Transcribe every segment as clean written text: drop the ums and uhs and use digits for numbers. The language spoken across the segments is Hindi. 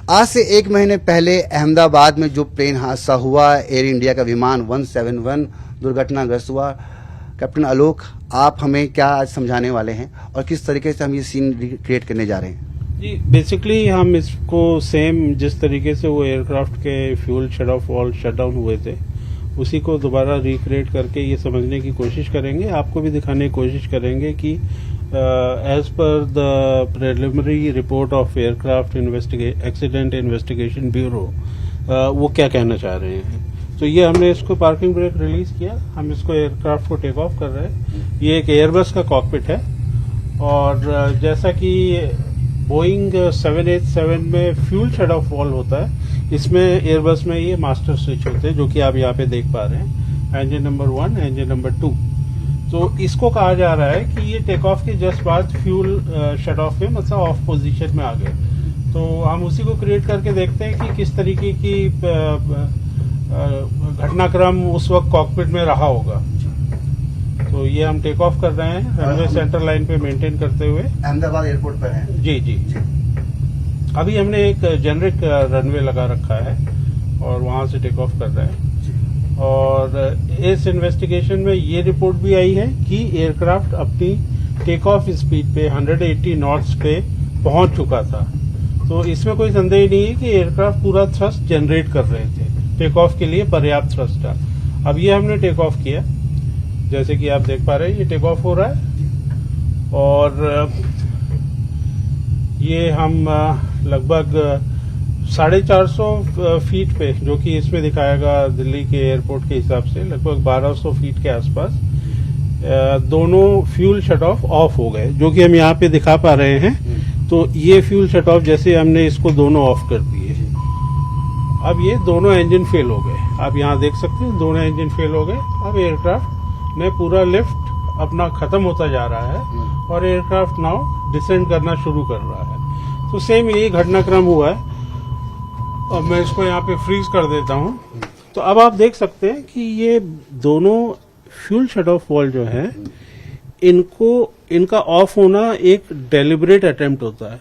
आज से 1 महीने पहले अहमदाबाद में जो प्लेन हादसा हुआ, एयर इंडिया का विमान 171 दुर्घटनाग्रस्त हुआ। कैप्टन आलोक, आप हमें क्या आज समझाने वाले हैं और किस तरीके से हम ये सीन क्रिएट करने जा रहे हैं? जी, बेसिकली हम इसको सेम जिस तरीके से वो एयरक्राफ्ट के fuel shut off valve shut down हुए थे उसी को दोबारा रिक्रिएट करके ये समझने की कोशिश करेंगे। आपको भी दिखाने की कोशिश करेंगे कि as per the preliminary report of aircraft accident investigation bureau वो क्या कहना चाह रहे हैं। तो ये हमने इसको पार्किंग ब्रेक रिलीज किया, हम इसको एयरक्राफ्ट को टेक ऑफ कर रहे हैं। ये एक एयरबस का कॉकपिट है और जैसा कि बोइंग 787 में फ्यूल शट ऑफ वाल्व होता है, इसमें एयरबस में ये मास्टर स्विच होते हैं जो कि आप यहाँ पे देख पा रहे हैं, इंजन नंबर 1, इंजन नंबर 2। तो इसको कहा जा रहा है कि ये टेक ऑफ के जस्ट बाद फ्यूल शट ऑफ में मतलब ऑफ पोजीशन में आ गए। तो हम उसी को क्रिएट करके देखते हैं कि किस तरीके की घटनाक्रम उस वक्त कॉकपिट में रहा होगा। तो ये हम टेक ऑफ कर रहे हैं रनवे सेंटर लाइन पे मेंटेन करते हुए। अहमदाबाद एयरपोर्ट पर हैं। जी जी। अभी हमने एक जेनरिक रनवे लगा रखा है और वहां से टेक ऑफ कर रहे हैं। और इस इन्वेस्टिगेशन में ये रिपोर्ट भी आई है कि एयरक्राफ्ट अपनी टेक ऑफ स्पीड पे 180 नॉट्स पे पहुंच चुका था। तो इसमें कोई संदेह नहीं है कि एयरक्राफ्ट पूरा थ्रस्ट जनरेट कर रहे थे, टेक ऑफ के लिए पर्याप्त थ्रस्ट था। अब ये हमने टेक ऑफ किया, जैसे कि आप देख पा रहे हैं ये टेक ऑफ हो रहा है और ये हम लगभग 450 फीट पे, जो कि इसमें दिखाएगा दिल्ली के एयरपोर्ट के हिसाब से लगभग 1200 फीट के आसपास, दोनों फ्यूल शट ऑफ हो गए, जो कि हम यहाँ पे दिखा पा रहे हैं। तो ये फ्यूल शट ऑफ जैसे हमने इसको दोनों ऑफ कर दिए, अब ये दोनों इंजन फेल हो गए। आप यहाँ देख सकते हैं दोनों इंजन फेल हो गए। अब एयरक्राफ्ट में पूरा लिफ्ट अपना खत्म होता जा रहा है और एयरक्राफ्ट नाउ डिसेंड करना शुरू कर रहा है। तो सेम यही घटनाक्रम हुआ है। अब मैं इसको यहाँ पे फ्रीज कर देता हूँ। तो अब आप देख सकते हैं कि ये दोनों फ्यूल शट ऑफ वाल्व जो है इनका ऑफ होना एक डेलिबरेट अटेम्प्ट होता है।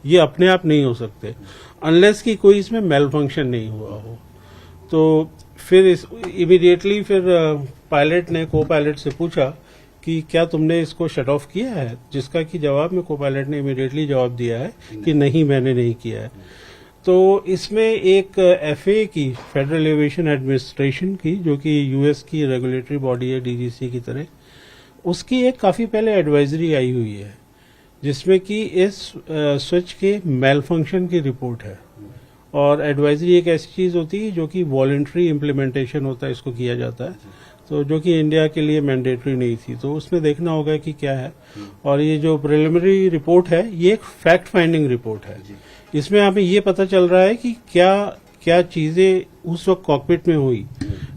ये अपने आप नहीं हो सकते अनलेस कि कोई इसमें मेल फंक्शन नहीं हुआ हो। तो फिर इमीडिएटली फिर पायलट ने को पायलट से पूछा कि क्या तुमने इसको शट ऑफ किया है, जिसका कि जवाब में को पायलट ने इमीडिएटली जवाब दिया है कि नहीं, मैंने नहीं किया है। तो इसमें एक एफए की, फेडरल एविएशन एडमिनिस्ट्रेशन की, जो कि यूएस की रेगुलेटरी बॉडी है डीजीसी की तरह, उसकी एक काफी पहले एडवाइजरी आई हुई है जिसमें कि इस स्विच के मेल फंक्शन की रिपोर्ट है। और एडवाइजरी एक ऐसी चीज होती है जो कि वॉलंटरी इम्प्लीमेंटेशन होता है, इसको किया जाता है, तो जो कि इंडिया के लिए मैंडेटरी नहीं थी। तो उसमें देखना होगा कि क्या है। और ये जो प्रिलिमिनरी रिपोर्ट है ये एक फैक्ट फाइंडिंग रिपोर्ट है। इसमें हमें ये पता चल रहा है कि क्या क्या चीजें उस वक्त कॉकपिट में हुई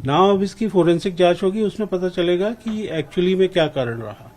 ना। अब इसकी फोरेंसिक जांच होगी, उसमें पता चलेगा कि एक्चुअली में क्या कारण रहा।